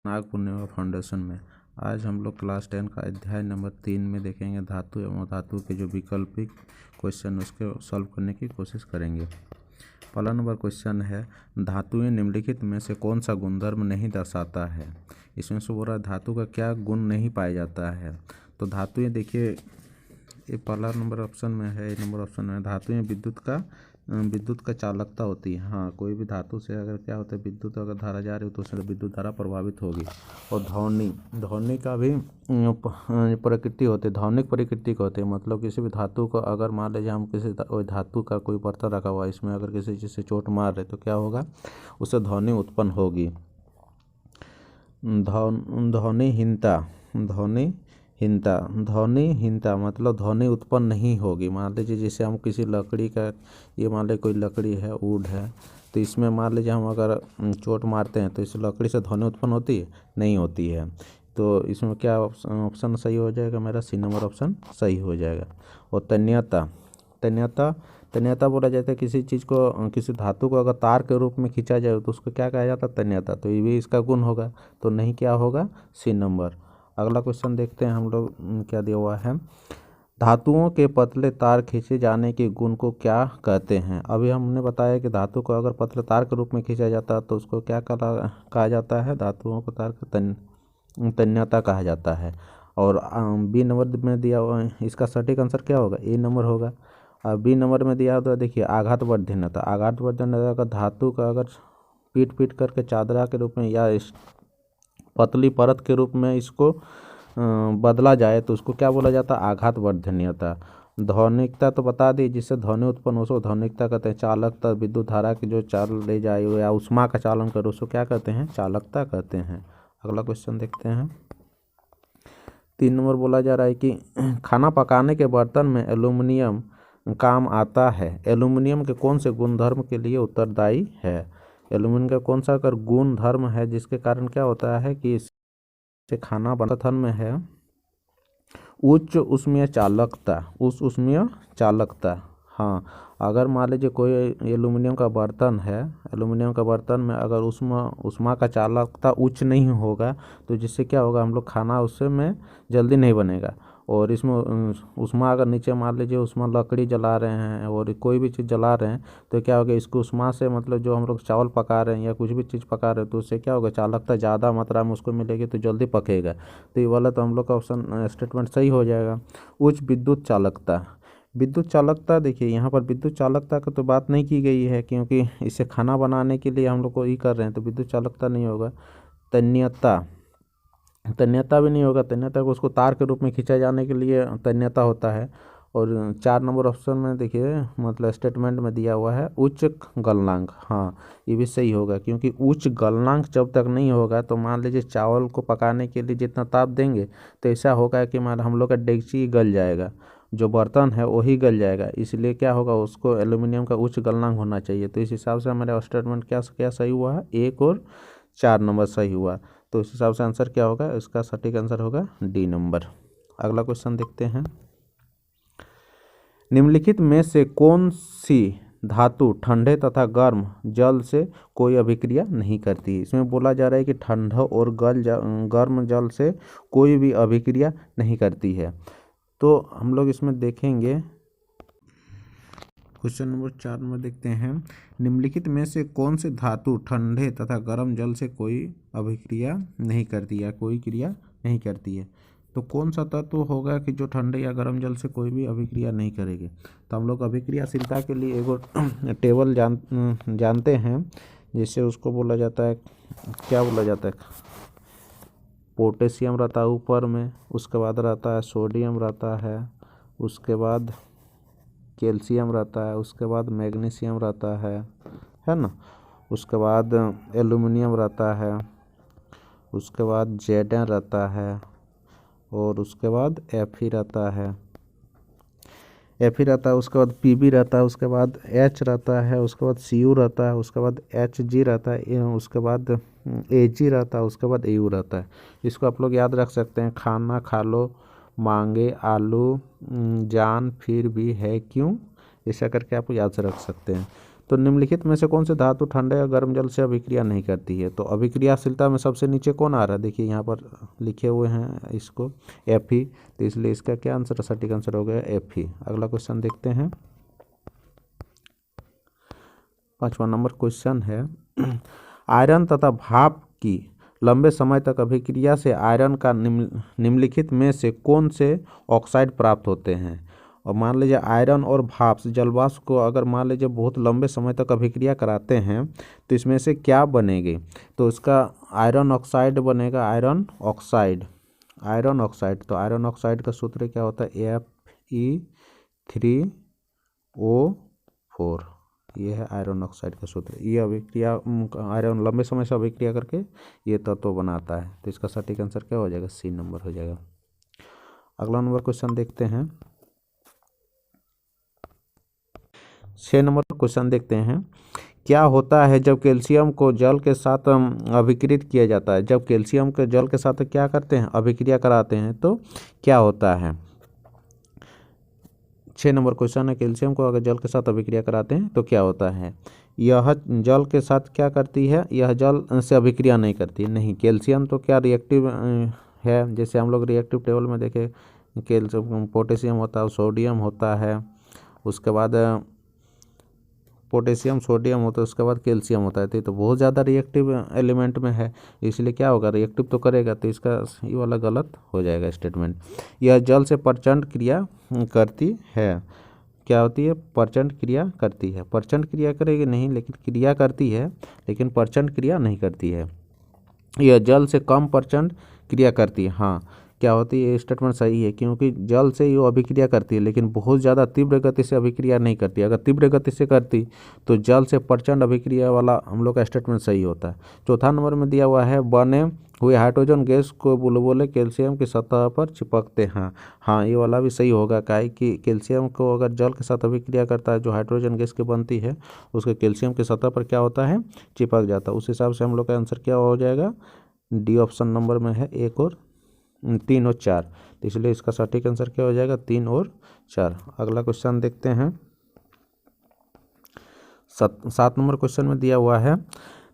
नाग पूर्णिमा foundation में आज हम लोग क्लास 10 का अध्याय नंबर 3 में देखेंगे धातु एवं अधातु के जो वैकल्पिक क्वेश्चन उसके सॉल्व करने की कोशिश करेंगे। पहला नंबर क्वेश्चन है, धातुएं निम्नलिखित में से कौन सा गुणधर्म नहीं दर्शाता है। इसमें से बोल रहा है धातु का क्या गुण नहीं पाया जाता है। तो धातुएं देखिए, ये पहला नंबर ऑप्शन में है, ये नंबर ऑप्शन में धातुएं विद्युत का चालकता होती है। हाँ, कोई भी धातु से अगर क्या होता है, विद्युत अगर धारा जा रही हो तो उससे विद्युत धारा प्रभावित होगी। और ध्वनि का भी प्रकृति होती है, ध्वनिक प्रकृति का होती है। मतलब किसी भी धातु को अगर मान लीजिए हम किसी धातु का कोई बर्तन रखा हुआ है, इसमें अगर किसी चीज़ से चोट मार रहे तो क्या होगा, उससे ध्वनि उत्पन्न होगी। ध्वनिहीनता मतलब ध्वनि उत्पन्न नहीं होगी। मान लीजिए जैसे हम किसी लकड़ी का, ये मान लीजिए कोई लकड़ी है, वुड है, तो इसमें मान लीजिए हम अगर चोट मारते हैं तो इस लकड़ी से ध्वनि उत्पन्न होती है, नहीं होती है। तो इसमें क्या ऑप्शन सही हो जाएगा, मेरा सी नंबर ऑप्शन सही हो जाएगा। और तन्यता बोला जाता है किसी चीज़ को, किसी धातु को अगर तार के रूप में खींचा जाए तो उसको क्या कहा जाता है, तन्यता। तो ये भी इसका गुण होगा, तो नहीं क्या होगा, सी नंबर। अगला क्वेश्चन देखते हैं हम लोग क्या दिया हुआ है। धातुओं के पतले तार खींचे जाने के गुण को क्या कहते हैं। अभी हमने बताया कि धातु को अगर पतले तार के रूप में खींचा जाता है तो उसको क्या कहा जाता है, धातुओं को तार तन्यता कहा जाता है। और बी नंबर में दिया हुआ है, इसका सटीक आंसर क्या होगा, ए नंबर होगा। और बी नंबर में दिया हुआ देखिए, आघातवर्धीनता का धातु का अगर पीट करके चादरा के रूप में या पतली परत के रूप में इसको बदला जाए तो उसको क्या बोला जाता है, आघातवर्धनीयता। ध्वनिकता तो बता दी, जिससे ध्वनि उत्पन्न हो उसको ध्वनिकता कहते हैं। चालकता, विद्युत धारा की जो चाल ले जाए या उष्मा का चालन करे उसको क्या कहते हैं, चालकता कहते हैं। अगला क्वेश्चन देखते हैं। 3 नंबर बोला जा रहा है कि खाना पकाने के बर्तन में एल्यूमिनियम काम आता है। एल्यूमिनियम के कौन से गुणधर्म के लिए उत्तरदायी है। एल्यूमिनियम का कौन सा अगर गुण धर्म है जिसके कारण क्या होता है कि इससे खाना बर्तन में है उच्च उष्मीय चालकता। हाँ, अगर मान लीजिए कोई एल्यूमिनियम का बर्तन है, एल्यूमिनियम का बर्तन में अगर उष्मा का चालकता उच्च नहीं होगा तो जिससे क्या होगा, हम लोग खाना उससे में जल्दी नहीं बनेगा। और इसमें उष्मा अगर नीचे मान लीजिए उष्मा लकड़ी जला रहे हैं और कोई भी चीज़ जला रहे हैं तो क्या होगा, इसको उष्मा से मतलब जो हम लोग चावल पका रहे हैं या कुछ भी चीज़ पका रहे हैं तो उससे क्या होगा, चालकता ज़्यादा मात्रा में उसको मिलेगी तो जल्दी पकेगा। तो ये वाला तो हम लोग का ऑप्शन स्टेटमेंट सही हो जाएगा। उच्च विद्युत चालकता देखिए, यहाँ पर विद्युत चालकता का तो बात नहीं की गई है क्योंकि इसे खाना बनाने के लिए हम लोग को ही कर रहे हैं, तो विद्युत चालकता नहीं होगा। तन्यता भी नहीं होगा, तन्यता को उसको तार के रूप में खींचा जाने के लिए तन्यता होता है। और 4 नंबर ऑप्शन में देखिए मतलब स्टेटमेंट में दिया हुआ है उच्च गलनांक। हाँ, ये भी सही होगा क्योंकि उच्च गलनांक जब तक नहीं होगा तो मान लीजिए चावल को पकाने के लिए जितना ताप देंगे तो ऐसा होगा कि मान हम लोग का डेगची गल जाएगा, जो बर्तन है वही गल जाएगा। इसलिए क्या होगा, उसको एल्यूमिनियम का उच्च गलनांक होना चाहिए। तो इस हिसाब से हमारा स्टेटमेंट क्या सही हुआ है, 1 और 4 नंबर सही हुआ। तो इस हिसाब से आंसर क्या होगा, इसका सटीक आंसर होगा डी नंबर। अगला क्वेश्चन देखते हैं। निम्नलिखित में से कौन सी धातु ठंडे तथा गर्म जल से कोई अभिक्रिया नहीं करती है। इसमें बोला जा रहा है कि ठंडा और गर्म जल से कोई भी अभिक्रिया नहीं करती है। तो हम लोग इसमें देखेंगे क्वेश्चन नंबर 4 में देखते हैं, निम्नलिखित में से कौन से धातु ठंडे तथा गर्म जल से कोई अभिक्रिया नहीं करती है, कोई क्रिया नहीं करती है। तो कौन सा तत्व होगा कि जो ठंडे या गर्म जल से कोई भी अभिक्रिया नहीं करेगी। तो हम लोग अभिक्रियाशीलता के लिए एक टेबल जानते हैं, जिससे उसको बोला जाता है, क्या बोला जाता है, पोटेशियम रहता है ऊपर में, उसके बाद रहता है सोडियम रहता है, उसके बाद कैल्शियम रहता है, उसके बाद मैग्नीशियम रहता है ना, उसके बाद एल्यूमिनियम रहता है, उसके बाद जेडन रहता है और उसके बाद एफ रहता है, उसके बाद पीबी रहता है, उसके बाद एच रहता है, उसके बाद सीयू रहता है, उसके बाद एच जी रहता है, उसके बाद ए जी रहता है, उसके बाद एयू रहता है। इसको आप लोग याद रख सकते हैं, खाना खा लो, मांगे आलू, जान फिर भी है क्यों, ऐसा करके आप याद से रख सकते हैं। तो निम्नलिखित में से कौन से धातु ठंडे या गर्म जल से अभिक्रिया नहीं करती है? तो अभिक्रियाशीलता में सबसे नीचे कौन आ रहा है? देखिए यहाँ पर लिखे हुए हैं इसको Fe, तो इसलिए इसका क्या आंसर, सटीक आंसर हो गया Fe। अगला क्वेश्चन देखते हैं। 5वां नंबर क्वेश्चन है आयरन तथा भाप की लंबे समय तक अभिक्रिया से आयरन का निम्नलिखित में से कौन से ऑक्साइड प्राप्त होते हैं? और मान लीजिए आयरन और भाप जलवाष्प को अगर मान लीजिए बहुत लंबे समय तक अभिक्रिया कराते हैं तो इसमें से क्या बनेगी? तो इसका आयरन ऑक्साइड बनेगा, आयरन ऑक्साइड। तो आयरन ऑक्साइड का सूत्र क्या होता है? Fe3O4। ये है आयरन ऑक्साइड का सूत्र। ये अभिक्रिया आयरन लंबे समय से अभिक्रिया करके ये तत्व बनाता है। तो इसका सटीक आंसर क्या हो जाएगा? सी नंबर हो जाएगा। अगला नंबर क्वेश्चन देखते हैं। 6 नंबर क्वेश्चन देखते हैं। क्या होता है जब कैल्शियम को जल के साथ अभिक्रित किया जाता है? जब कैल्शियम के जल के साथ क्या करते हैं? अभिक्रिया कराते हैं तो क्या होता है? 6 नंबर क्वेश्चन है, कैल्शियम को अगर जल के साथ अभिक्रिया कराते हैं तो क्या होता है? यह जल के साथ क्या करती है? यह जल से अभिक्रिया नहीं करती। नहीं, कैल्शियम तो क्या रिएक्टिव है। जैसे हम लोग रिएक्टिव टेबल में देखें, कैल्शियम पोटेशियम होता है, सोडियम होता है, उसके बाद पोटेशियम सोडियम होता है, उसके बाद कैल्शियम होता है। तो बहुत ज़्यादा रिएक्टिव एलिमेंट में है, इसलिए क्या होगा? रिएक्टिव तो करेगा। तो इसका ये वाला गलत हो जाएगा स्टेटमेंट। यह जल से प्रचंड क्रिया करती है। क्या होती है? प्रचंड क्रिया करती है। प्रचंड क्रिया करेगी नहीं, लेकिन क्रिया करती है, लेकिन प्रचंड क्रिया नहीं करती है। यह जल से कम प्रचंड क्रिया करती है। हाँ, क्या होती है? ये स्टेटमेंट सही है, क्योंकि जल से ये अभिक्रिया करती है, लेकिन बहुत ज़्यादा तीव्र गति से अभिक्रिया नहीं करती। अगर तीव्र गति से करती तो जल से प्रचंड अभिक्रिया वाला हम लोग का स्टेटमेंट सही होता है। चौथा नंबर में दिया हुआ है, बने हुए हाइड्रोजन गैस को बुलबुले कैल्शियम की सतह पर चिपकते हैं। हाँ, ये वाला भी सही होगा। काहे कि कैल्शियम को अगर जल के साथ अभिक्रिया करता है, जो हाइड्रोजन गैस की बनती है, उसके कैल्शियम की सतह पर क्या होता है? चिपक जाता है। उस हिसाब से हम लोग का आंसर क्या हो जाएगा? डी ऑप्शन नंबर में है 1 और 3 और 4। तो इसलिए इसका सटीक आंसर क्या हो जाएगा? 3 और 4। अगला क्वेश्चन देखते हैं। 7 नंबर क्वेश्चन में दिया हुआ है,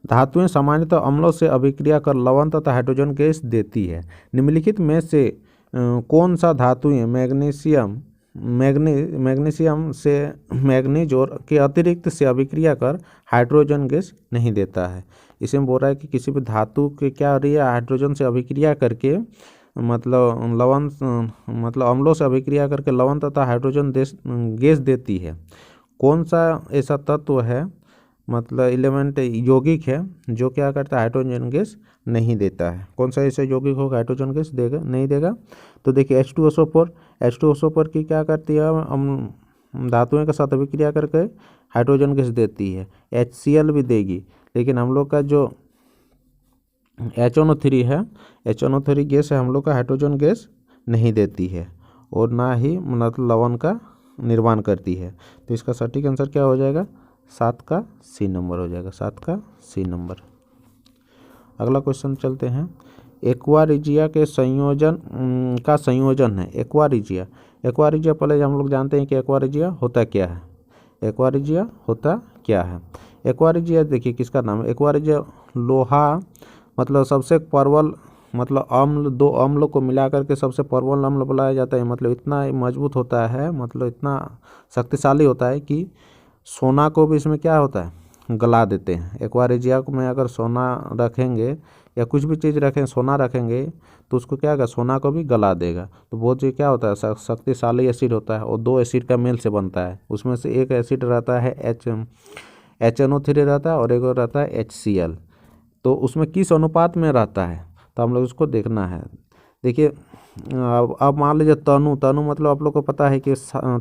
धातुएं सामान्यतः अम्लों से अभिक्रिया कर लवण तथा हाइड्रोजन गैस देती है। निम्नलिखित में से कौन सा धातुएं मैग्नीशियम से मैग्नीज और के अतिरिक्त से अभिक्रिया कर हाइड्रोजन गैस नहीं देता है? इसमें बोल रहा है कि किसी भी धातु के क्या हो रही है? हाइड्रोजन से अभिक्रिया करके मतलब लवण मतलब अम्लों से अभिक्रिया करके लवण तथा हाइड्रोजन गैस देती है। कौन सा ऐसा तत्व है, मतलब एलिमेंट यौगिक है, जो क्या करता है? हाइड्रोजन गैस नहीं देता है। कौन सा ऐसा यौगिक होगा हाइड्रोजन गैस देगा नहीं देगा? तो देखिए H2SO4 की क्या करती है? धातुओं के साथ अभिक्रिया करके हाइड्रोजन गैस देती है। HCl भी देगी, लेकिन हम लोग का जो HNO3 है, HNO3 गैस है, हम लोग का हाइड्रोजन गैस नहीं देती है और ना ही मतलब लवण का निर्माण करती है। तो इसका सटीक आंसर क्या हो जाएगा? 7 का सी नंबर हो जाएगा। 7 का सी नंबर। अगला क्वेश्चन चलते हैं। एक्वा रिजिया के संयोजन है। एक्वा रिजिया पहले हम लोग जानते हैं कि एक्वा रिजिया होता क्या है। एक्वा रिजिया होता क्या है? एक्वा रिजिया देखिए किसका नाम है? एक्वा रिजिया लोहा मतलब सबसे प्रबल मतलब अम्ल, 2 अम्लों को मिलाकर के सबसे प्रबल अम्ल बुलाया जाता है। मतलब इतना मजबूत होता है, मतलब इतना शक्तिशाली होता है कि सोना को भी इसमें क्या होता है? गला देते हैं। एक्वा रिजिया में अगर सोना रखेंगे या कुछ भी चीज़ रखें, सोना रखेंगे तो उसको क्या होगा? सोना को भी गला देगा। तो वो चीज़ क्या होता है? शक्तिशाली एसिड होता है और 2 एसिड का मेल से बनता है। उसमें से एक एसिड रहता है HNO3 रहता है और एक और रहता है HCl। तो उसमें किस अनुपात में रहता है? तो हम लोग उसको देखना है। देखिए अब मान लीजिए तनु मतलब आप लोग को पता है कि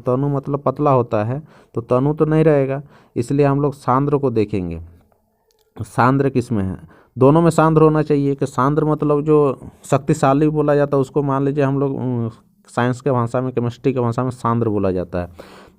तनु मतलब पतला होता है, तो तनु तो नहीं रहेगा, इसलिए हम लोग सांद्र को देखेंगे। सांद्र किस में है? दोनों में सांद्र होना चाहिए। कि सांद्र मतलब जो शक्तिशाली बोला जाता है उसको मान लीजिए हम लोग साइंस के भाषा में, केमिस्ट्री के भाषा में सांद्र बोला जाता है।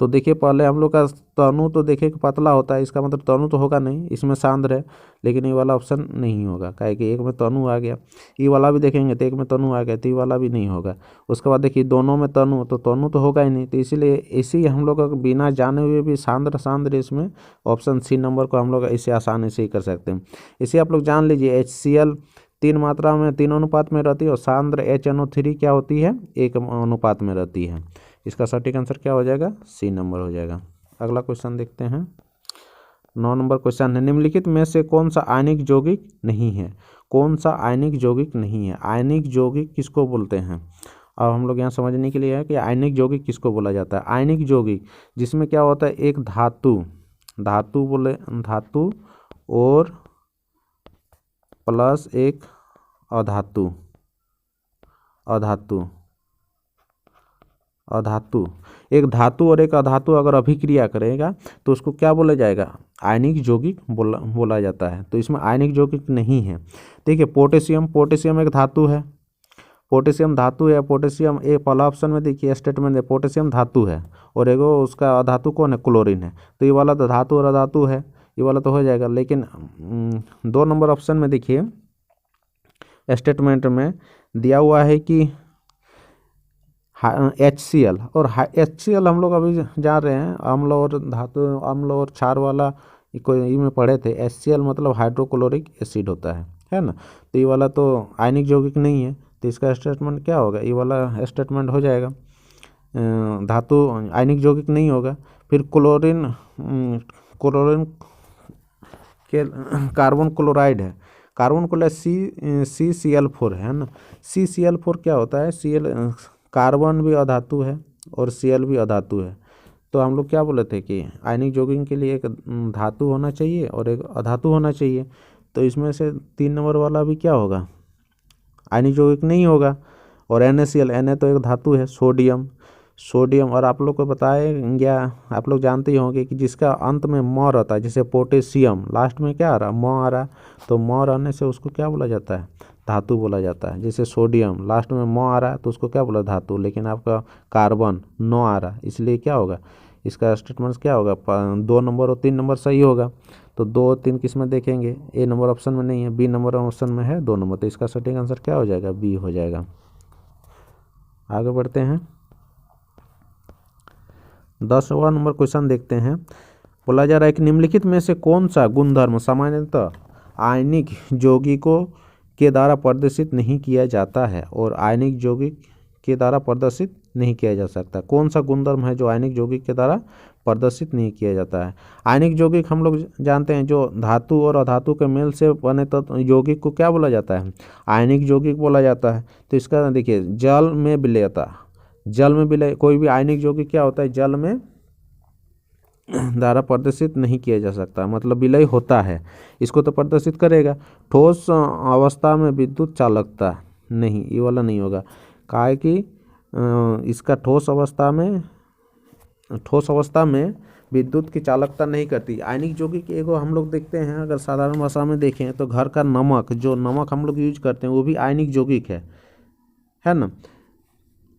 तो देखिए पहले हम लोग का तनु तो देखिए कि पतला होता है, इसका मतलब तनु तो होगा नहीं, इसमें सांद्र है, लेकिन ये वाला ऑप्शन नहीं होगा, काहे कि एक में तनु आ गया। ये वाला भी देखेंगे तो एक में तनु आ गया, तो ये वाला भी नहीं होगा। उसके बाद देखिए दोनों में तनु, तो तनु तो होगा ही नहीं, तो इसीलिए इसी हम लोग बिना जाने हुए भी सांद्र सांद्र इसमें ऑप्शन सी नंबर को हम लोग इसे आसानी से ही कर सकते हैं। इसे आप लोग जान लीजिए HCl 3 मात्रा में 3 अनुपात में रहती है और सांद्र HNO3 क्या होती है 1 अनुपात में रहती है। इसका सटीक आंसर क्या हो जाएगा, सी नंबर हो जाएगा। अगला क्वेश्चन देखते हैं, 9 नंबर क्वेश्चन है, निम्नलिखित में से कौन सा आयनिक यौगिक नहीं है। कौन सा आयनिक यौगिक नहीं है। आयनिक यौगिक किसको बोलते हैं। अब हम लोग यहाँ समझने के लिए है कि आयनिक यौगिक किसको बोला जाता है। आयनिक यौगिक जिसमें क्या होता है, एक धातु और प्लस एक अधातु एक धातु और एक अधातु अगर अभिक्रिया करेगा तो उसको क्या बोला जाएगा, आयनिक यौगिक बोला जाता है। तो इसमें आयनिक यौगिक नहीं है। देखिए पोटेशियम एक धातु है, पोटेशियम ए पहला ऑप्शन में देखिए स्टेटमेंट है, पोटेशियम धातु है और एगो उसका अधातु कौन है, क्लोरीन है। तो ये वाला तो धातु और अधातु है, ये वाला तो हो जाएगा। लेकिन 2 नंबर ऑप्शन में देखिए स्टेटमेंट में दिया हुआ है कि HCl, और HCl हम लोग अभी जान रहे हैं अम्ल और धातु, अम्ल और क्षार वाला कोई में पढ़े थे। HCl मतलब हाइड्रोक्लोरिक एसिड होता है ना। तो ये वाला तो आयनिक यौगिक नहीं है, तो इसका स्टेटमेंट क्या होगा, ये वाला स्टेटमेंट हो जाएगा, धातु आयनिक यौगिक नहीं होगा। फिर क्लोरीन के कार्बन क्लोराइड है, कार्बन क्लोराइड CCl4 है ना। CCl4 क्या होता है, कार्बन भी अधातु है और Cl भी अधातु है। तो हम लोग क्या बोले थे कि आयनिक यौगिक के लिए एक धातु होना चाहिए और एक अधातु होना चाहिए। तो इसमें से 3 नंबर वाला भी क्या होगा, आयनिक यौगिक नहीं होगा। और NaCl, Na तो एक धातु है, सोडियम और आप लोग को बताएंगे, आप लोग जानते ही होंगे कि जिसका अंत में म रहता है, जैसे पोटेशियम लास्ट में क्या आ रहा, म आ रहा, तो म रहने से उसको क्या बोला जाता है, धातु बोला जाता है। जैसे सोडियम लास्ट में म आ रहा है तो उसको क्या बोला, धातु। लेकिन आपका कार्बन न आ रहा, इसलिए क्या होगा, इसका स्टेटमेंट क्या होगा, 2 नंबर और 3 नंबर सही होगा। तो 2 और 3 किस में देखेंगे, ए नंबर ऑप्शन में नहीं है, बी नंबर ऑप्शन में है 2 नंबर। तो इसका सटीक आंसर क्या हो जाएगा, बी हो जाएगा। आगे बढ़ते हैं, 10वां नंबर क्वेश्चन देखते हैं। बोला जा रहा है कि निम्नलिखित में से कौन सा गुणधर्म सामान्यतः आयनिक यौगिकों के द्वारा प्रदर्शित नहीं किया जाता है और आयनिक यौगिक के द्वारा प्रदर्शित नहीं किया जा सकता। कौन सा गुणधर्म है जो आयनिक यौगिक के द्वारा प्रदर्शित नहीं किया जाता है। आयनिक यौगिक हम लोग जानते हैं जो धातु और अधातु के मेल से बने तत्व यौगिक को क्या बोला जाता है, आयनिक यौगिक बोला जाता है। तो इसका देखिए जल में विलय, कोई भी आयनिक यौगिक क्या होता है, जल में द्वारा प्रदर्शित नहीं किया जा सकता, मतलब विलय होता है, इसको तो प्रदर्शित करेगा। ठोस अवस्था में विद्युत चालकता नहीं, ये वाला नहीं होगा, काहे कि इसका ठोस अवस्था में विद्युत की चालकता नहीं करती। आयनिक यौगिक एगो हम लोग देखते हैं, अगर साधारण भाषा में देखें तो घर का नमक, जो नमक हम लोग यूज करते हैं वो भी आयनिक यौगिक है ना,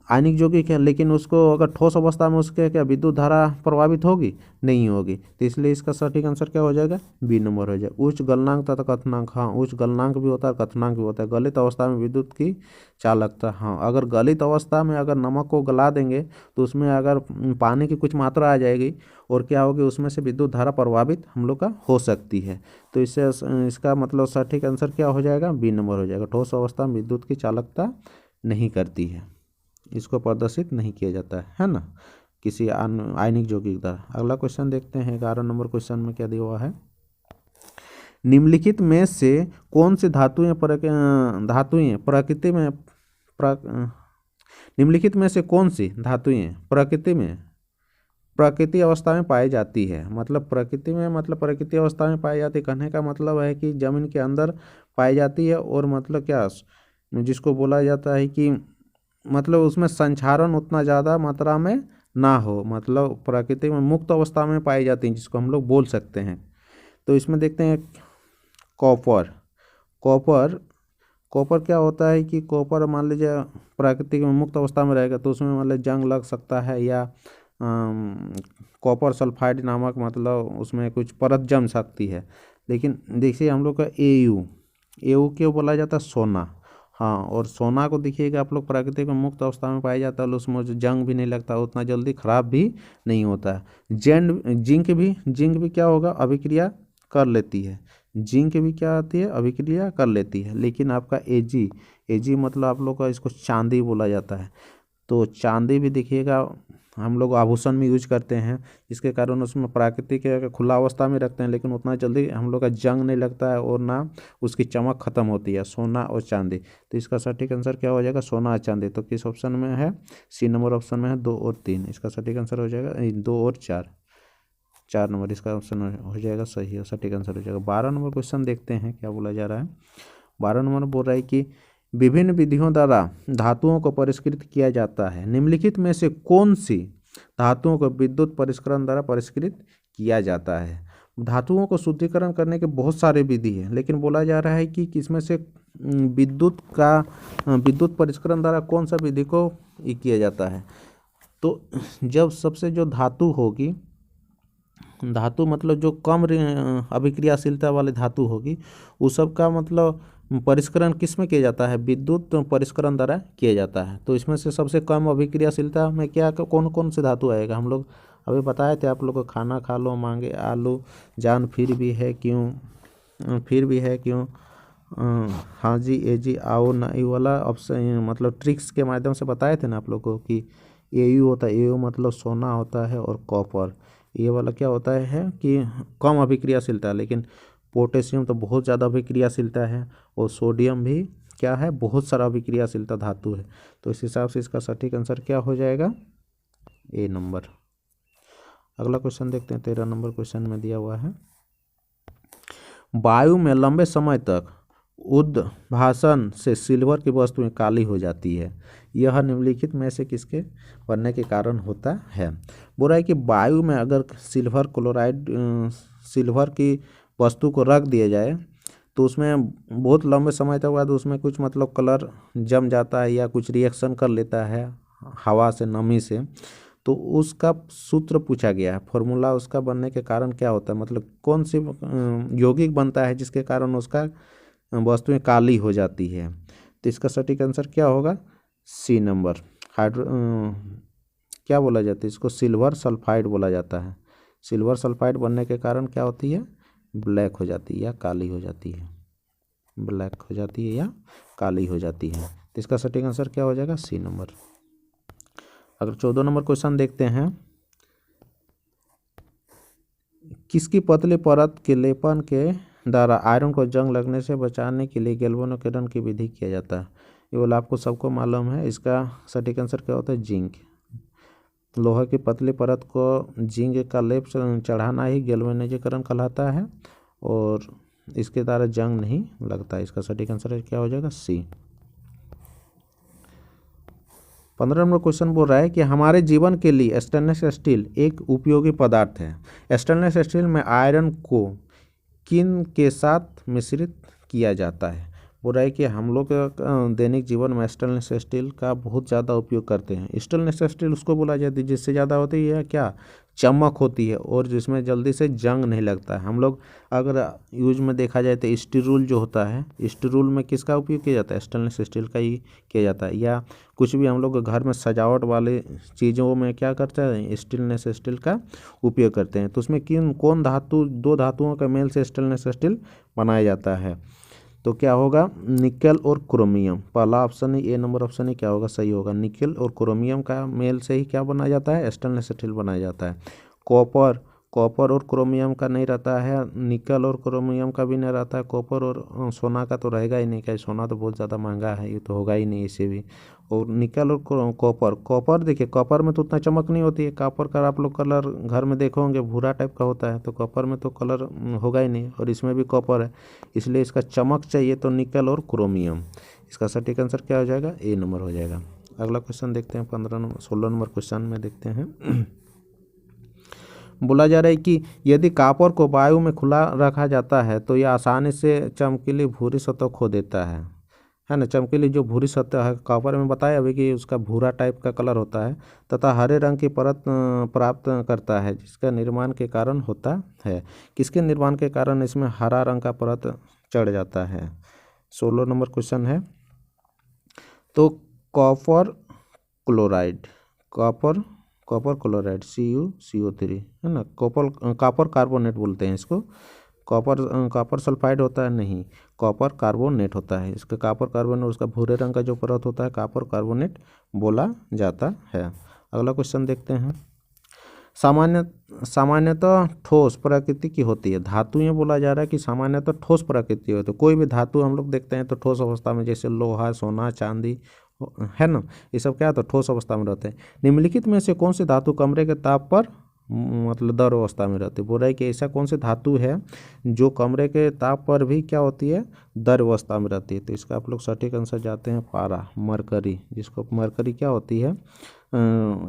आयनिक यौगिक है। लेकिन उसको अगर ठोस अवस्था में उसके क्या विद्युत धारा प्रभावित होगी, नहीं होगी। तो इसलिए इसका सटीक आंसर क्या हो जाएगा, बी नंबर हो जाएगा। उच्च गलनांक तथा कथनांक, हाँ उच्च गलनांक भी होता है, कथनांक भी होता है। गलित अवस्था में विद्युत की चालकता, हाँ अगर गलित अवस्था में अगर नमक को गला देंगे तो उसमें अगर पानी की कुछ मात्रा आ जाएगी और क्या होगी, उसमें से विद्युत धारा प्रभावित हम लोग का हो सकती है। तो इससे इसका मतलब सटीक आंसर क्या हो जाएगा, बी नंबर हो जाएगा। ठोस अवस्था में विद्युत की चालकता नहीं करती है, इसको प्रदर्शित नहीं किया जाता है ना, किसी आयनिक यौगिक द्वारा। अगला क्वेश्चन देखते हैं, 11 नंबर क्वेश्चन में क्या दिया हुआ है। निम्नलिखित में से कौन सी धातुएं प्रकृति में निम्नलिखित में से कौन सी धातुएं प्रकृति अवस्था में पाई जाती है। मतलब प्रकृति अवस्था में पाई जाती है, कहने का मतलब है कि जमीन के अंदर पाई जाती है। और मतलब क्या, जिसको बोला जाता है कि मतलब उसमें संक्षारण उतना ज़्यादा मात्रा में ना हो, मतलब प्रकृति में मुक्त अवस्था में पाई जाती हैं, जिसको हम लोग बोल सकते हैं। तो इसमें देखते हैं कॉपर कॉपर क्या होता है कि कॉपर मान लीजिए प्राकृतिक में मुक्त अवस्था में रहेगा तो उसमें मतलब जंग लग सकता है, या कॉपर सल्फाइड नामक मतलब उसमें कुछ परत जम सकती है। लेकिन देखिए हम लोग का एयू क्यों बोला जाता है? सोना। हाँ, और सोना को देखिएगा आप लोग प्राकृतिक में मुक्त अवस्था में पाया जाता है और उसमें जो जंग भी नहीं लगता, उतना जल्दी खराब भी नहीं होता है। जिंक भी क्या होगा? अभिक्रिया कर लेती है। जिंक भी क्या आती है? अभिक्रिया कर लेती है। लेकिन आपका एजी मतलब आप लोग का इसको चांदी बोला जाता है। तो चांदी भी देखिएगा हम लोग आभूषण में यूज करते हैं, जिसके कारण उसमें प्राकृतिक खुला अवस्था में रखते हैं, लेकिन उतना जल्दी हम लोग का जंग नहीं लगता है और ना उसकी चमक खत्म होती है। सोना और चांदी, तो इसका सटीक आंसर क्या हो जाएगा? सोना और चांदी। तो किस ऑप्शन में है? सी नंबर ऑप्शन में है 2 और 3। इसका सटीक आंसर हो जाएगा 2 और 4। 4 नंबर इसका ऑप्शन हो जाएगा सही है, सटीक आंसर हो जाएगा। 12 नंबर क्वेश्चन देखते हैं क्या बोला जा रहा है। 12 नंबर बोल रहा है कि विभिन्न विधियों द्वारा धातुओं को परिष्कृत किया जाता है, निम्नलिखित में से कौन सी धातुओं को विद्युत परिष्करण द्वारा परिष्कृत किया जाता है? धातुओं को शुद्धिकरण करने के बहुत सारे विधि हैं, लेकिन बोला जा रहा है कि किसमें से विद्युत परिष्करण द्वारा कौन सा विधि को किया जाता है? तो जब सबसे जो धातु होगी, धातु मतलब जो कम अभिक्रियाशीलता वाली धातु होगी, उस सब का मतलब परिष्करण किस में किया जाता है? विद्युत परिष्करण द्वारा किया जाता है। तो इसमें से सबसे कम अभिक्रियाशीलता में क्या कौन कौन से धातु आएगा? हम लोग अभी बताए थे आप लोग को, खाना खा लो, मांगे आलू, जान फिर भी है क्यों, हाँ जी, ए जी, आओ ना, ये वाला ऑप्शन मतलब ट्रिक्स के माध्यम से बताए थे ना आप लोग को कि एयू होता है, एयू मतलब सोना होता है, और कॉपर ये वाला क्या होता है कि कम अभिक्रियाशीलता। लेकिन पोटेशियम तो बहुत ज़्यादा अभिक्रियाशीलता है, और सोडियम भी क्या है? बहुत सारा अभिक्रियाशीलता धातु है। तो इस हिसाब से इसका सटीक आंसर क्या हो जाएगा? ए नंबर। अगला क्वेश्चन देखते हैं, 13 नंबर क्वेश्चन में दिया हुआ है, वायु में लंबे समय तक उद्भासन से सिल्वर की वस्तुएं काली हो जाती है, यह निम्नलिखित में से किसके बनने के कारण होता है? बोल रहा है कि वायु में अगर सिल्वर क्लोराइड सिल्वर की वस्तु को रख दिया जाए तो उसमें बहुत लंबे समय तक बाद उसमें कुछ मतलब कलर जम जाता है या कुछ रिएक्शन कर लेता है हवा से, नमी से। तो उसका सूत्र पूछा गया है, फॉर्मूला उसका बनने के कारण क्या होता है, मतलब कौन सी यौगिक बनता है जिसके कारण उसका वस्तुएं काली हो जाती है? तो इसका सटीक आंसर क्या होगा? C number. क्या बोला जाता है इसको? सिल्वर सल्फाइड बोला जाता है। सिल्वर सल्फाइड बनने के कारण क्या होती है? ब्लैक हो जाती है या काली हो जाती है, ब्लैक हो जाती है या काली हो जाती है। तो इसका सटीक आंसर क्या हो जाएगा? C number. अगर 14 नंबर क्वेश्चन देखते हैं, किसकी पतली परत के लेपन के द्वारा आयरन को जंग लगने से बचाने के लिए गैल्वेनोकिरण की विधि किया जाता है? ये बोला आपको सबको मालूम है। इसका सटीक आंसर क्या होता है? जिंक। लोहे की पतली परत को जिंक का लेप चढ़ाना ही गैल्वेनाइजीकरण कहलाता है, और इसके द्वारा जंग नहीं लगता। इसका सटीक आंसर क्या हो जाएगा? सी। 15 नंबर क्वेश्चन बोल रहा है कि हमारे जीवन के लिए स्टेनलेस स्टील एक उपयोगी पदार्थ है। स्टेनलेस स्टील में आयरन को किन के साथ मिश्रित किया जाता है? बोल रहा है कि हम लोग दैनिक जीवन में स्टेनलेस स्टील का बहुत ज़्यादा उपयोग करते हैं। स्टेनलेस स्टील उसको बोला जाता है जिससे ज़्यादा होती है क्या? चमक होती है, और जिसमें जल्दी से जंग नहीं लगता है। हम लोग अगर यूज में देखा जाए तो स्टील जो होता है, स्टील में किसका उपयोग किया जाता है? स्टेनलेस स्टील का ही किया जाता है। या कुछ भी हम लोग घर में सजावट वाले चीज़ों में क्या करते हैं? स्टेनलेस स्टील का उपयोग करते हैं। तो उसमें कौन धातु, दो धातुओं का मेल से स्टेनलेस स्टील बनाया जाता है? तो क्या होगा? निकल और क्रोमियम। पहला ऑप्शन ही, ए नंबर ऑप्शन ही क्या होगा? सही होगा। निकल और क्रोमियम का मेल से ही क्या बनाया जाता है? स्टेनलेस स्टील बनाया जाता है। कॉपर और क्रोमियम का नहीं रहता है, निकल और क्रोमियम का भी नहीं रहता है, कॉपर और सोना का तो रहेगा ही नहीं, क्या सोना तो बहुत ज़्यादा महंगा है, ये तो होगा ही नहीं इसे भी। और निकल और कॉपर देखिए, कॉपर में तो उतना चमक नहीं होती है। कॉपर का आप लोग कलर घर में देखो होंगे भूरा टाइप का होता है, तो कॉपर में तो कलर होगा ही नहीं, और इसमें भी कॉपर है, इसलिए इसका चमक चाहिए तो निकल और क्रोमियम। इसका सटीक आंसर क्या हो जाएगा? ए नंबर हो जाएगा। अगला क्वेश्चन देखते हैं, 16 नंबर क्वेश्चन में देखते हैं। बोला जा रहा है कि यदि कॉपर को वायु में खुला रखा जाता है तो यह आसानी से चमकीली भूरी सतह खो देता है। है ना, चमकीली जो भूरी सतह है, कॉपर में बताया अभी कि उसका भूरा टाइप का कलर होता है तथा हरे रंग की परत प्राप्त करता है, जिसका निर्माण के कारण होता है। किसके निर्माण के कारण इसमें हरा रंग का परत चढ़ जाता है? 16 नंबर क्वेश्चन है। तो copper chloride, copper chloride CuCO3 है ना, कॉपर कार्बोनेट बोलते हैं इसको। कॉपर सल्फाइड होता है, नहीं, कॉपर कार्बोनेट होता है। इसका कॉपर कार्बोनेट, उसका भूरे रंग का जो परत होता है कॉपर कार्बोनेट बोला जाता है। अगला क्वेश्चन देखते हैं। सामान्यतः ठोस प्रकृति की होती है। धातु ये बोला जा रहा है कि सामान्यतः ठोस प्रकृति होती है। कोई भी धातु हम लोग देखते हैं तो ठोस अवस्था में, जैसे लोहा, सोना, चांदी, है ना, ये सब क्या, तो ठोस अवस्था में रहते हैं। निम्नलिखित में से कौन सी धातु कमरे के ताप पर मतलब द्रव अवस्था में रहती है? बोल रहा है कि ऐसा कौन सी धातु है जो कमरे के ताप पर भी क्या होती है, द्रव अवस्था में रहती है? तो इसका आप लोग सटीक आंसर जाते हैं पारा, मरकरी, जिसको मरकरी क्या होती है,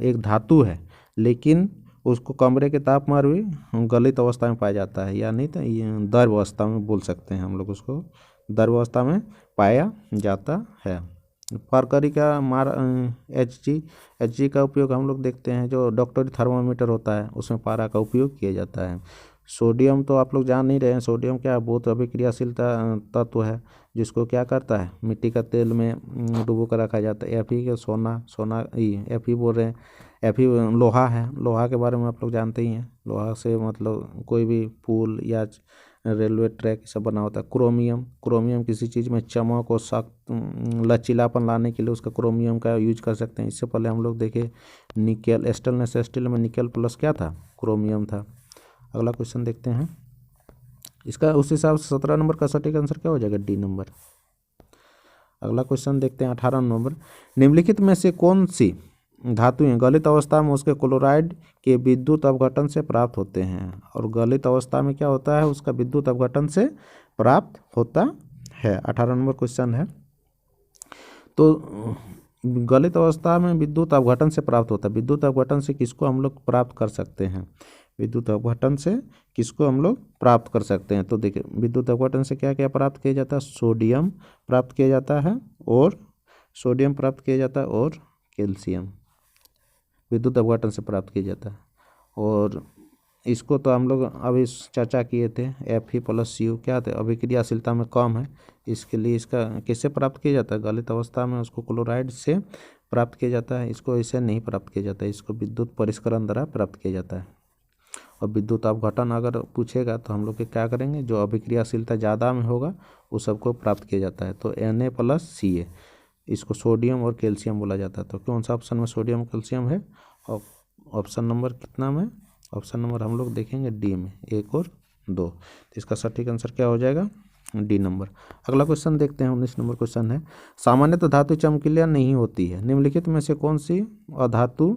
एक धातु है लेकिन उसको कमरे के ताप पर भी गलित अवस्था में पाया जाता है, या नहीं तो द्रव अवस्था में बोल सकते हैं हम लोग उसको, द्रव अवस्था में पाया जाता है। मरकरी का Hg का उपयोग हम लोग देखते हैं, जो डॉक्टरी थर्मामीटर होता है उसमें पारा का उपयोग किया जाता है। सोडियम तो आप लोग जान नहीं रहे हैं, सोडियम क्या बहुत अभिक्रियाशीलता तत्व है, जिसको क्या करता है, मिट्टी का तेल में डुबो कर रखा जाता है। Fe के सोना Fe बोल रहे हैं, Fe लोहा है, लोहा के बारे में आप लोग जानते ही हैं, लोहा से मतलब कोई भी पुल या रेलवे ट्रैक सब बना होता है। क्रोमियम किसी चीज़ में चमक और सख्त लचीलापन लाने के लिए उसका क्रोमियम का यूज कर सकते हैं। इससे पहले हम लोग देखे निकेल, स्टेनलेस स्टील में निकेल प्लस क्या था, क्रोमियम था। अगला क्वेश्चन देखते हैं। इसका उस हिसाब से 17 नंबर का सटीक आंसर क्या हो जाएगा, डी नंबर। अगला क्वेश्चन देखते हैं 18 नंबर। निम्नलिखित में से कौन सी धातुएं गलित अवस्था में उसके क्लोराइड के विद्युत अपघटन से प्राप्त होते हैं? और गलित अवस्था में क्या होता है, उसका विद्युत अपघटन से प्राप्त होता है। 18 नंबर क्वेश्चन है। तो गलित अवस्था में विद्युत अपघटन से प्राप्त होता है। विद्युत अपघटन से किसको हम लोग प्राप्त कर सकते हैं? विद्युत अपघटन से किसको हम लोग प्राप्त कर सकते हैं? तो देखिए, विद्युत अपघटन से क्या क्या प्राप्त किया जाता है? सोडियम प्राप्त किया जाता है, और सोडियम प्राप्त किया जाता है, और कैल्शियम विद्युत अपघटन से प्राप्त किया जाता है। और इसको तो हम लोग अभी चर्चा किए थे, Fe+Cu क्या थे, अभिक्रियाशीलता में कम है, इसके लिए इसका किससे प्राप्त किया जाता है? गलित अवस्था में उसको क्लोराइड से प्राप्त किया जाता है। इसको ऐसे नहीं प्राप्त किया जाता है, इसको विद्युत परिष्करण द्वारा प्राप्त किया जाता है। और विद्युत अपघटन अगर पूछेगा तो हम लोग क्या करेंगे, जो अभिक्रियाशीलता ज़्यादा में होगा उस सबको प्राप्त किया जाता है। तो Na+Ca, इसको सोडियम और कैल्शियम बोला जाता है। तो कौन सा ऑप्शन में सोडियम कैल्शियम है? और ऑप्शन नंबर कितना में? ऑप्शन नंबर हम लोग देखेंगे डी में, 1 और 2। तो इसका सटीक आंसर क्या हो जाएगा, डी नंबर। अगला क्वेश्चन देखते हैं, 19 नंबर क्वेश्चन है। सामान्यतः धातु चमकीली नहीं होती है, निम्नलिखित में से कौन सी अधातु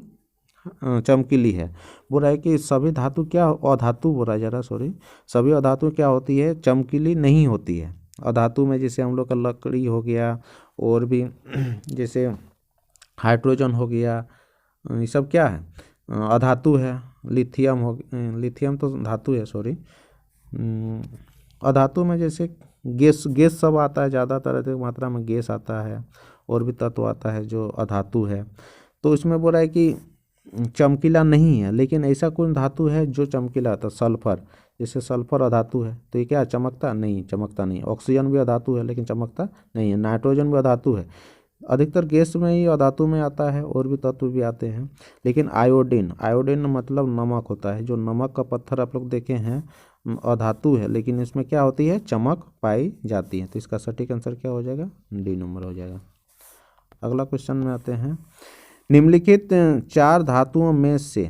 चमकीली है? बोल रहा है कि सभी धातु क्या, अधातु बोल रहा है जरा, सॉरी, सभी अधातु क्या होती है, चमकीली नहीं होती है। अधातु में जैसे हम लोग का लकड़ी हो गया, और भी जैसे हाइड्रोजन हो गया, ये सब क्या है, अधातु है। लिथियम तो धातु है, सॉरी। अधातु में जैसे गैस सब आता है, ज़्यादातर अधिक मात्रा में गैस आता है, और भी तत्व आता है जो अधातु है। तो इसमें बोल रहा है कि चमकीला नहीं है, लेकिन ऐसा कोई धातु है जो चमकीला आता है। सल्फर, जैसे सल्फर अधातु है, तो ये क्या चमकता नहीं, चमकता नहीं। ऑक्सीजन भी अधातु है लेकिन चमकता नहीं है। नाइट्रोजन भी अधातु है, अधिकतर गैस में ही अधातु में आता है, और भी तत्व भी आते हैं। लेकिन आयोडीन मतलब नमक होता है, जो नमक का पत्थर आप लोग देखे हैं, अधातु है, लेकिन इसमें क्या होती है, चमक पाई जाती है। तो इसका सटीक आंसर क्या हो जाएगा, डी नंबर हो जाएगा। अगला क्वेश्चन में आते हैं। निम्नलिखित 4 धातुओं में से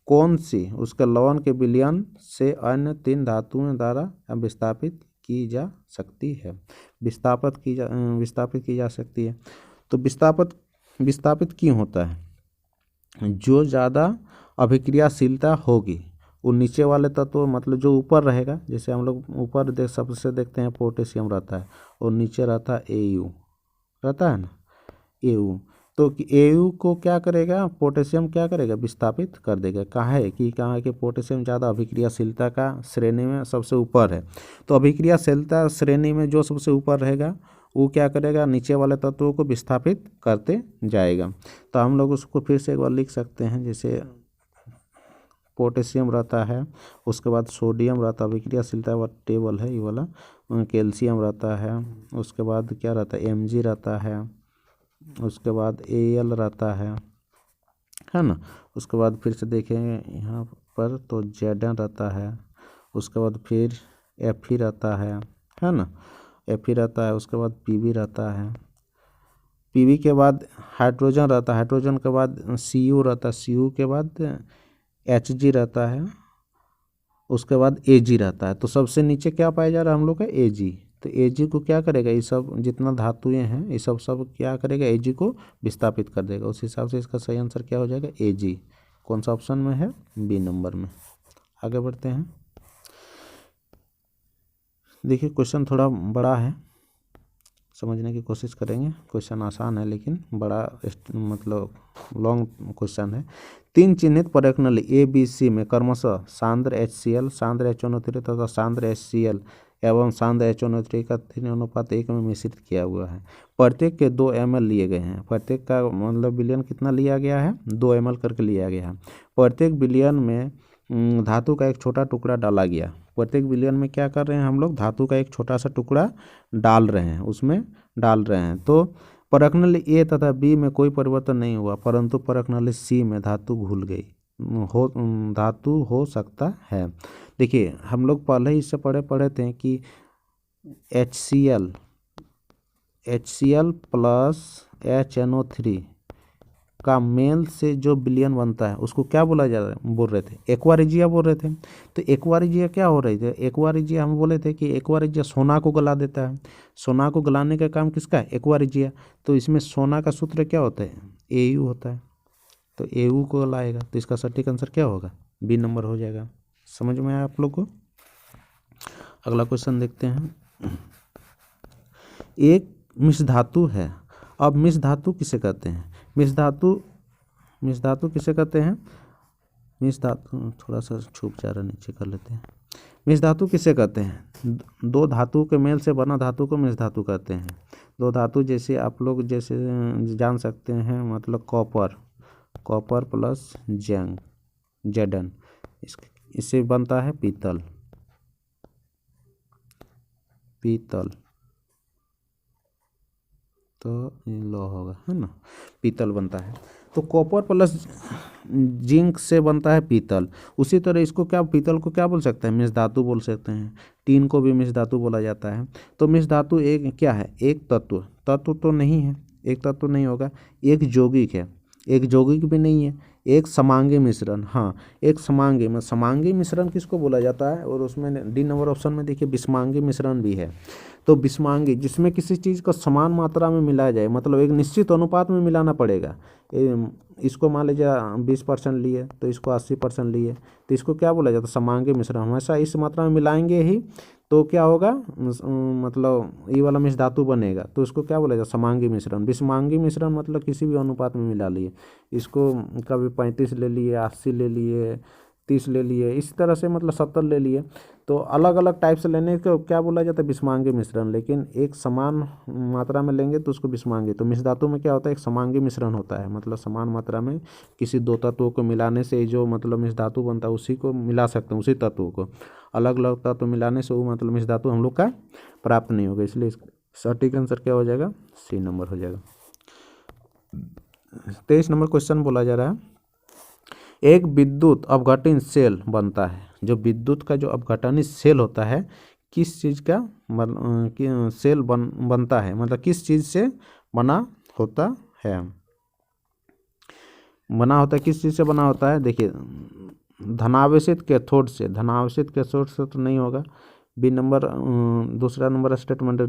कौन सी उसके लवण के विलयन से अन्य 3 धातुओं द्वारा विस्थापित की जा सकती है? विस्थापित की जा सकती है। तो विस्थापित क्यों होता है? जो ज़्यादा अभिक्रियाशीलता होगी वो नीचे वाले तत्व, मतलब जो ऊपर रहेगा, जैसे हम लोग ऊपर सबसे देखते हैं पोटेशियम रहता है, और नीचे रहता है Au, रहता है ना Au। तो Au को क्या करेगा, पोटेशियम क्या करेगा, विस्थापित कर देगा। कहाँ है कि पोटेशियम ज़्यादा अभिक्रियाशीलता का श्रेणी में सबसे ऊपर है। तो अभिक्रियाशीलता श्रेणी में जो सबसे ऊपर रहेगा वो क्या करेगा, नीचे वाले तत्वों को विस्थापित करते जाएगा। तो हम लोग उसको फिर से एक बार लिख सकते हैं, जैसे पोटेशियम रहता है, उसके बाद सोडियम रहता है, अभिक्रियाशीलता वाला टेबल है ये वाला, कैल्शियम रहता है, उसके बाद क्या रहता है, Mg रहता है, उसके बाद Al रहता है ना। उसके बाद फिर से देखेंगे यहाँ पर तो Zn रहता है, उसके बाद फिर Fe रहता है ना, Fe रहता है, उसके बाद Pb रहता है, Pb के बाद हाइड्रोजन रहता है, हाइड्रोजन के बाद Cu रहता है, Cu के बाद Hg रहता है, उसके बाद Ag रहता है। तो सबसे नीचे क्या पाया जा रहा है हम लोग का, Ag। तो Ag को क्या करेगा, ये सब जितना धातुएं हैं ये सब क्या करेगा, Ag को विस्थापित कर देगा। उस हिसाब से इसका सही आंसर क्या हो जाएगा, Ag। कौन सा ऑप्शन में है, बी नंबर में। आगे बढ़ते हैं। देखिए क्वेश्चन थोड़ा बड़ा है, समझने की कोशिश करेंगे। क्वेश्चन आसान है लेकिन बड़ा मतलब लॉन्ग क्वेश्चन है। 3 चिन्हित प्रश्नावली ABC में क्रमशः सांद्र HCl, सांद्र HNO3 तथा सांद्र HCl एवं सांद्र HNO3 का 3:1 में मिश्रित किया हुआ है। प्रत्येक के 2 ml लिए गए हैं। प्रत्येक का मतलब विलयन कितना लिया गया है, 2 ml करके लिया गया है। प्रत्येक विलयन में धातु का एक छोटा टुकड़ा डाला गया। प्रत्येक विलयन में क्या कर रहे हैं हम लोग, धातु का एक छोटा सा टुकड़ा डाल रहे हैं, उसमें डाल रहे हैं। तो प्रश्नावली ए तथा बी में कोई परिवर्तन नहीं हुआ, परंतु प्रश्नावली सी में धातु घुल गई धातु हो सकता है। देखिए हम लोग पहले ही इससे पढ़े थे कि HCl प्लस HNO3 का मेल से जो विलयन बनता है उसको क्या बोला जा रहा है, बोल रहे थे एक्वा रिजिया बोल रहे थे। तो एक्वा रिजिया क्या हो रही थी, एक्वा रिजिया हम बोले थे कि एक्वा रिजिया सोना को गला देता है। सोना को गलाने का काम किसका है, एक्वा रिजिया। तो इसमें सोना का सूत्र क्या होता है, Au होता है। तो Au को गलाएगा, तो इसका सटीक आंसर क्या होगा, बी नंबर हो जाएगा। समझ में आया आप लोग को। अगला क्वेश्चन देखते हैं। एक मिश्र धातु है। अब मिश्र धातु किसे कहते हैं, मिश्र धातु किसे कहते हैं, मिश्र धातु थोड़ा सा छूट जा रहा, नीचे कर लेते हैं। मिश्र धातु किसे कहते हैं, 2 धातु के मेल से बना धातु को मिश्र धातु कहते हैं। 2 धातु जैसे आप लोग जैसे जान सकते हैं, मतलब कॉपर प्लस Zn, इससे बनता है पीतल। तो लो होगा, है ना, पीतल बनता है। तो कॉपर प्लस जिंक से बनता है पीतल। उसी तरह इसको क्या, पीतल को क्या बोल सकते हैं, मिश्र धातु बोल सकते हैं। टीन को भी मिश्र धातु बोला जाता है। तो मिश्र धातु एक क्या है, एक तत्व तो नहीं है, एक तत्व नहीं होगा, एक यौगिक है, एक यौगिक भी नहीं है, एक समांगी मिश्रण। हाँ, एक समांगी मिश्रण किसको बोला जाता है, और उसमें डी नंबर ऑप्शन में देखिए विषमांगी मिश्रण भी है। तो विषमांगी जिसमें किसी चीज़ को समान मात्रा में मिलाया जाए, मतलब एक निश्चित अनुपात में मिलाना पड़ेगा। इसको मान लीजिए 20% लिए तो इसको 80% लिए, तो इसको क्या बोला जाता है, समांगी मिश्रण। हमेशा इस मात्रा में मिलाएंगे ही तो क्या होगा, मतलब ये वाला मिश्र धातु बनेगा। तो इसको क्या बोला जाता है, समांगी मिश्रण। विषमांगी मिश्रण मतलब किसी भी अनुपात में मिला लिए, इसको कभी 35 ले लिए, 80 ले लिए, 30 ले लिए, इसी तरह से मतलब 70 ले लिए। तो अलग अलग टाइप से लेने को क्या बोला जाता है, विषमांगी मिश्रण। लेकिन एक समान मात्रा में लेंगे तो उसको विषमांगी। तो मिश्र धातु में क्या होता है, एक समांगी मिश्रण होता है, मतलब समान मात्रा में किसी 2 तत्वों को मिलाने से जो मतलब मिश्र धातु बनता है उसी को मिला सकते हैं, उसी तत्वों को। अलग अलग तत्व मिलाने से वो मतलब मिश्र धातु हम लोग का प्राप्त नहीं होगा। इसलिए सटीक आंसर क्या हो जाएगा, सी नंबर हो जाएगा। 23 नंबर क्वेश्चन बोला जा रहा है, एक विद्युत अपघटन सेल बनता है। जो विद्युत का जो अपघटनी सेल होता है, किस चीज़ का सेल बनता है, मतलब किस चीज़ से बना होता है, किस चीज़ से बना होता है। देखिए धनावेशित कैथोड से, धनावेशित कैथोड से तो नहीं होगा। बी नंबर दूसरा नंबर स्टेटमेंट,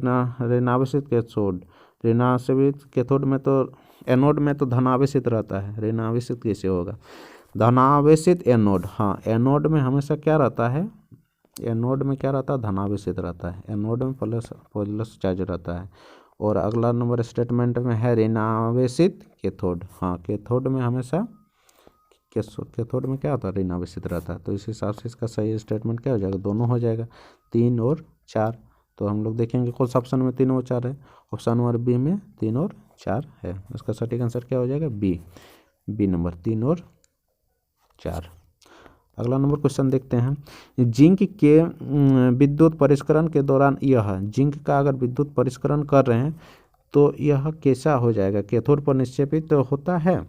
ऋणावेशित कैथोड। ऋणावेशित कैथोड में तो, एनोड में तो धनावेशित रहता है, ऋणावेशित कैसे होगा, धनावेशित एनोड। हाँ, एनोड में हमेशा क्या रहता है, एनोड में क्या रहता है, धनावेशित रहता है। एनोड में प्लस चार्ज रहता है। और अगला नंबर स्टेटमेंट में है ऋणावेशित कैथोड। हाँ, कैथोड में हमेशा कैथोड में क्या होता है, ऋणावेशित रहता है। तो इस हिसाब से इसका सही स्टेटमेंट क्या हो जाएगा, दोनों हो जाएगा, 3 और 4। तो हम लोग देखेंगे कौन सा ऑप्शन में 3 और 4 है। ऑप्शन नंबर बी में 3 और 4 है। इसका सटीक आंसर क्या हो जाएगा? बी नंबर 3 और 4। अगला नंबर क्वेश्चन देखते हैं। जिंक के विद्युत परिष्करण के दौरान यह जिंक का अगर विद्युत परिष्करण कर रहे हैं तो यह कैसा हो जाएगा? कैथोड पर निक्षेपित होता है।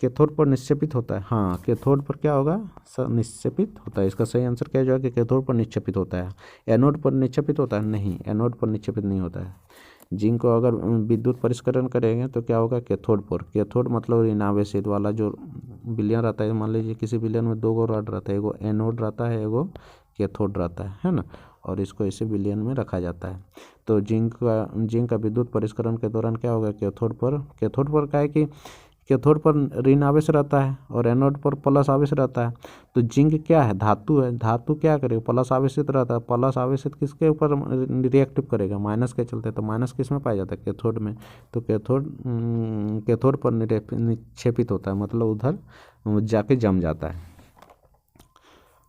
कैथोड पर निक्षेपित होता है। हाँ, कैथोड पर क्या होगा? निक्षेपित होता है। इसका सही आंसर क्या हो जाएगा? कैथोड पर निक्षेपित होता है। एनोड पर निक्षेपित होता है? नहीं, एनोड पर निक्षेपित नहीं होता है। जिंक को अगर विद्युत परिष्करण करेंगे तो क्या होगा? कैथोड पर। कैथोड मतलब ऋण आवेशित वाला जो विलयन रहता है। मान लीजिए किसी विलयन में 2 रॉड रहता है, एगो एनोड रहता है, एगो कैथोड रहता है ना, और इसको ऐसे विलयन में रखा जाता है। तो जिंक का विद्युत परिष्करण के दौरान क्या होगा? कैथोड पर क्या है कि कैथोड पर ऋण आवेश रहता है और एनोड पर प्लस आवेश रहता है। तो जिंक क्या है? धातु है। धातु क्या करेगा? प्लस आवेशित रहता है। प्लस आवेशित किसके ऊपर रिएक्टिव करेगा? माइनस के चलते। तो माइनस किस में पाया जाता है? कैथोड में। तो कैथोड पर निक्षेपित होता है, मतलब उधर जाके जम जाता है।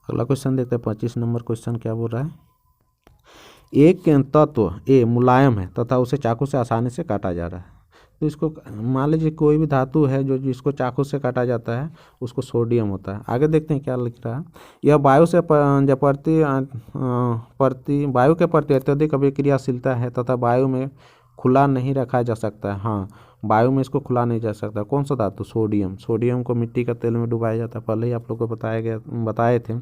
अगला क्वेश्चन देखते हैं। 25 नंबर क्वेश्चन क्या बोल रहा है? एक तत्व ए मुलायम है तथा उसे चाकू से आसानी से काटा जा रहा है। तो इसको मान लीजिए कोई भी धातु है जो जिसको चाकू से काटा जाता है, उसको सोडियम होता है। आगे देखते हैं क्या लिख रहा है। यह वायु से वायु के प्रति अत्यधिक अभिक्रियाशीलता है तथा वायु में खुला नहीं रखा जा सकता है। हाँ, वायु में इसको खुला नहीं जा सकता। कौन सा धातु? सोडियम को मिट्टी का तेल में डुबाया जाता है। पहले ही आप लोग को बताए थे।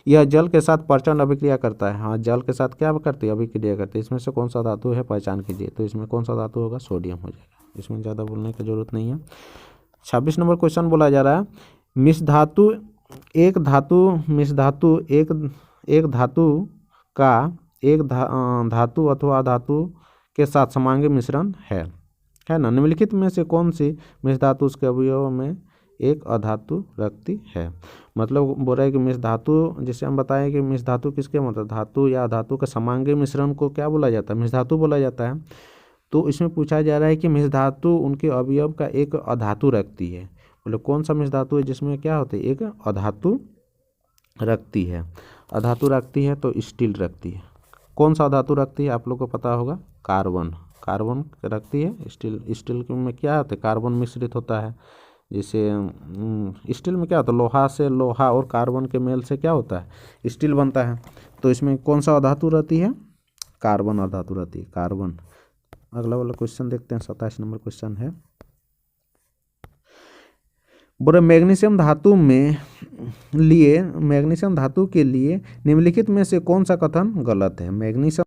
यह जल के साथ प्रचंड अभिक्रिया करता है। हाँ, जल के साथ क्या करती है? अभिक्रिया करती है। इसमें से कौन सा धातु है? पहचान कीजिए। तो इसमें कौन सा धातु होगा? सोडियम हो जाएगा। इसमें ज़्यादा बोलने की जरूरत नहीं है। 26 नंबर क्वेश्चन बोला जा रहा है। मिश्र धातु एक धातु का धातु अथवा धातु के साथ समांगी मिश्रण है ना। निम्नलिखित में से कौन सी मिश्र धातु उसके अवयव में एक अधातु रखती है? मतलब बोल रहा है कि मिश्र धातु, जिसे हम बताएं कि मिश्र धातु किसके मतलब धातु या अधातु का समांगी मिश्रण को क्या बोला जाता है? मिश्र धातु बोला जाता है। तो इसमें पूछा जा रहा है कि मिश्र धातु उनके अवयव का एक अधातु रखती है। बोले कौन सा मिश्र धातु है जिसमें क्या होती है? एक अधातु रखती है। अधातु रखती है तो स्टील रखती है। कौन सा धातु रखती है? आप लोग को पता होगा, कार्बन रखती है। स्टील में क्या होता है? कार्बन मिश्रित होता है। जैसे स्टील में क्या होता है? लोहा से लोहा और कार्बन के मेल से क्या होता है? स्टील बनता है। तो इसमें कौन सा धातु रहती है? कार्बन अधातु रहती है, कार्बन। अगला वाला क्वेश्चन देखते हैं। 27 नंबर क्वेश्चन है। बोले मैग्नीशियम धातु के लिए निम्नलिखित में से कौन सा कथन गलत है? मैग्नीशियम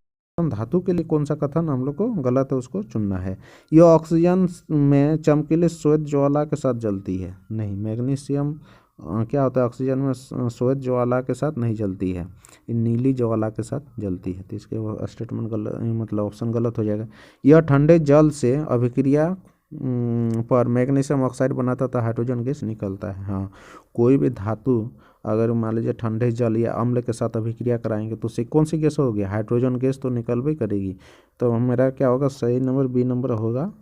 धातु के लिए कौन सा कथन हम लोग को गलत है उसको चुनना है। यह ऑक्सीजन में चमकीले श्वेत ज्वाला के साथ जलती है। नहीं, मैग्नीशियम क्या होता है? ऑक्सीजन में श्वेत ज्वाला के साथ नहीं जलती है, नीली ज्वाला के साथ जलती है। तो इसके स्टेटमेंट गलत, मतलब ऑप्शन गलत हो जाएगा। यह ठंडे जल से अभिक्रिया पर मैग्नीशियम ऑक्साइड बनाता था, हाइड्रोजन गैस निकलता है। हाँ, कोई भी धातु अगर मान लीजिए ठंडे जल या अम्ल के साथ अभिक्रिया कराएंगे तो उससे कौन सी गैस होगी? हाइड्रोजन गैस तो निकल भी करेगी। तो मेरा क्या होगा? सही नंबर बी नंबर होगा,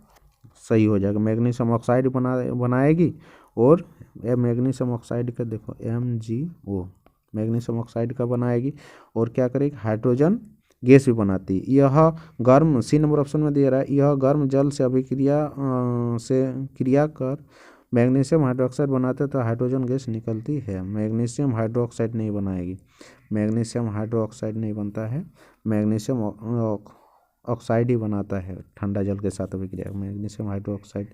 सही हो जाएगा। मैग्नीशियम ऑक्साइड बनाएगी और यह मैग्नीशियम ऑक्साइड का देखो MgO, मैग्नीशियम ऑक्साइड का बनाएगी और क्या करेगी? हाइड्रोजन गैस भी बनाती है। यह गर्म, सी नंबर ऑप्शन में दिया रहा है, यह गर्म जल से क्रिया कर मैग्नीशियम हाइड्रोक्साइड बनाते तो हाइड्रोजन गैस निकलती है। मैग्नीशियम हाइड्रोक्साइड नहीं बनाएगी, मैग्नीशियम हाइड्रोक्साइड नहीं बनता है, मैग्नीशियम ऑक्साइड ही बनाता है। ठंडा जल के साथ अभिक्रिया मैग्नीशियम हाइड्रोक्साइड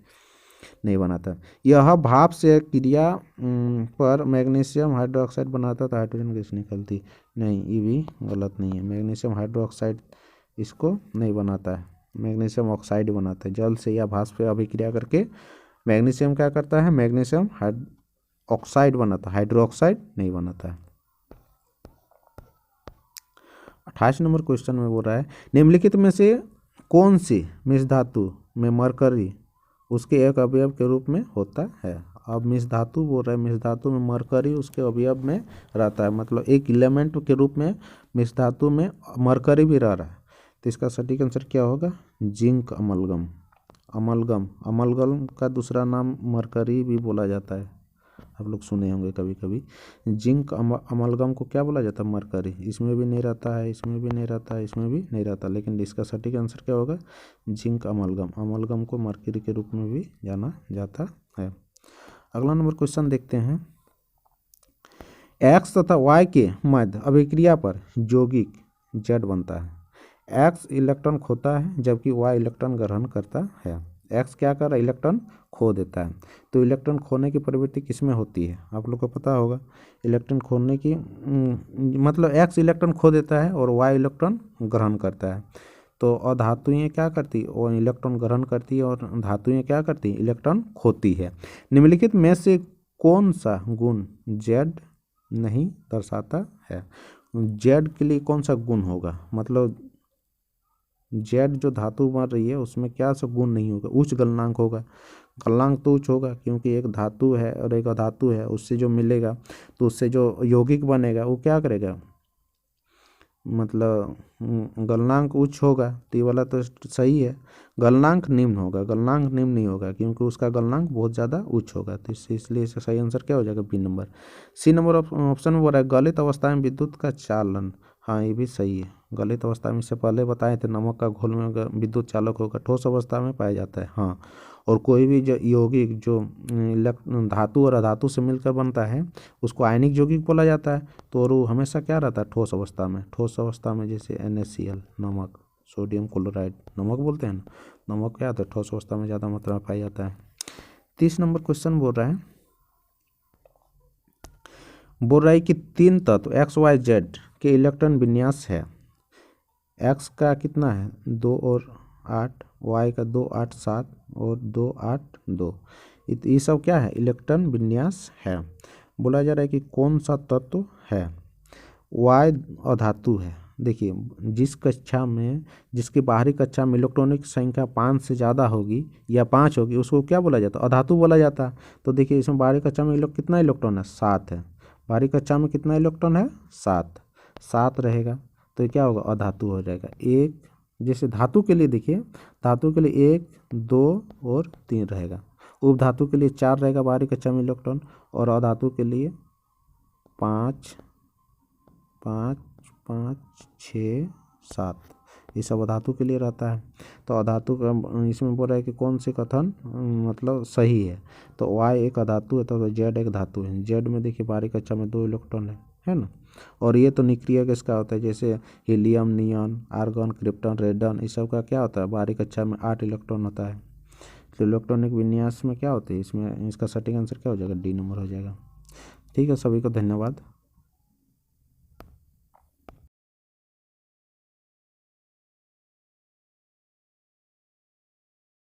नहीं बनाता। यह भाप से क्रिया पर मैग्नीशियम हाइड्रोक्साइड बनाता तो हाइड्रोजन गैस निकलती नहीं। ये भी गलत नहीं है। मैग्नीशियम हाइड्रोक्साइड इसको नहीं बनाता है, मैग्नीशियम ऑक्साइड बनाता है। जल से या भाप से अभिक्रिया करके मैग्नीशियम क्या करता है? मैग्नीशियम ऑक्साइड बनाता है, हाइड्रोक्साइड नहीं बनाता है। 28 नंबर क्वेश्चन में बोल रहा है निम्नलिखित में से कौन सी मिश्र धातु में मरकरी उसके एक अवयव के रूप में होता है? अब मिश्र धातु बोल रहा है, मिश्र धातु में मरकरी उसके अवयव में रहता है, मतलब एक एलिमेंट के रूप में मिश्र धातु में मरकरी भी रह रहा है। तो इसका सटीक आंसर क्या होगा? Zinc amalgam. अमलगम का दूसरा नाम मरकरी भी बोला जाता है। आप लोग सुने होंगे कभी कभी। जिंक अमलगम को क्या बोला जाता है? मरकरी। इसमें भी नहीं रहता है, इसमें भी नहीं रहता है, इसमें भी नहीं रहता, लेकिन इसका सटीक आंसर क्या होगा? Zinc amalgam. अमलगम को मरकरी के रूप में भी जाना जाता है। अगला नंबर क्वेश्चन देखते हैं। एक्स तथा वाई के मध्य अभिक्रिया पर यौगिक जेड बनता है। एक्स इलेक्ट्रॉन खोता है जबकि वाई इलेक्ट्रॉन ग्रहण करता है। एक्स क्या कर रहा है? इलेक्ट्रॉन खो देता है। तो इलेक्ट्रॉन खोने की प्रवृत्ति किसमें होती है? आप लोग को पता होगा इलेक्ट्रॉन खोने की मतलब एक्स इलेक्ट्रॉन खो देता है और वाई इलेक्ट्रॉन ग्रहण करता है। तो अधातुएं क्या करती? वो इलेक्ट्रॉन ग्रहण करती है और धातुएं क्या करती? इलेक्ट्रॉन खोती है। निम्नलिखित में से कौन सा गुण जेड नहीं दर्शाता है? जेड के लिए कौन सा गुण होगा? मतलब जेड जो धातु बन रही है उसमें क्या सा गुण नहीं होगा? उच्च गलनांक होगा। गलनांक तो उच्च होगा क्योंकि एक धातु है और एक अधातु है, उससे जो मिलेगा तो उससे जो यौगिक बनेगा वो क्या करेगा? मतलब गलनांक उच्च होगा, तो ये वाला तो सही है। गलनांक निम्न होगा, गलनांक निम्न नहीं होगा क्योंकि उसका गलनांक बहुत ज़्यादा उच्च होगा। तो इसलिए इसका सही आंसर क्या हो जाएगा? B number. C number option में बोल रहा है गलित अवस्था में विद्युत का चालन। हाँ, ये भी सही है। गलित अवस्था में, इससे पहले बताए थे, नमक का घोल में विद्युत चालक होगा। ठोस अवस्था में पाया जाता है। हाँ, और कोई भी जो यौगिक जो धातु और अधातु से मिलकर बनता है उसको आयनिक यौगिक बोला जाता है। तो और वो हमेशा क्या रहता है? ठोस अवस्था में। ठोस अवस्था में जैसे NaCl नमक, सोडियम क्लोराइड नमक बोलते हैं ना, नमक क्या होता है? ठोस अवस्था में ज़्यादा मात्रा में पाया जाता है। 30 नंबर क्वेश्चन बोल रहा है कि 3 तत्व XYZ के इलेक्ट्रॉन विन्यास है। एक्स का कितना है? 2 और 8, वाई का 2, 8, 7 और 2, 8, 2। ये सब क्या है? इलेक्ट्रॉन विन्यास है। बोला जा रहा है कि कौन सा तत्व है? वाई अधातु है। देखिए, जिस कक्षा में, जिसकी बाहरी कक्षा में इलेक्ट्रॉनिक संख्या 5 से ज़्यादा होगी या 5 होगी उसको क्या बोला जाता है? अधातु बोला जाता है। तो देखिए इसमें बाहरी कक्षा में कितना इलेक्ट्रॉन है? 7 है। बाहरी कक्षा में कितना इलेक्ट्रॉन है? 7। 7 रहेगा तो ये क्या होगा? अधातु हो जाएगा। एक, जैसे धातु के लिए देखिए, धातु के लिए 1, 2 और 3 रहेगा। उपधातु के लिए 4 रहेगा बाहरी कक्षा में इलेक्ट्रॉन, और अधातु के लिए 5, 5, 5, 6, 7। ये सब अधातु के लिए रहता है। तो अधातु का इसमें बोल रहा है कि कौन से कथन मतलब सही है? तो वाई एक अधातु है तो जेड एक धातु है। जेड में देखिए बाहरी कक्षा में 2 इलेक्ट्रॉन है ना। और ये तो निष्क्रिय गैस का होता है, जैसे helium, neon, argon, krypton, radon, इस सब का क्या होता है? बाहरी कक्षा में 8 इलेक्ट्रॉन होता है। तो इलेक्ट्रॉनिक विन्यास में क्या होते हैं? इसमें इसका सटीक आंसर क्या हो जाएगा? डी नंबर हो जाएगा। ठीक है, सभी को धन्यवाद।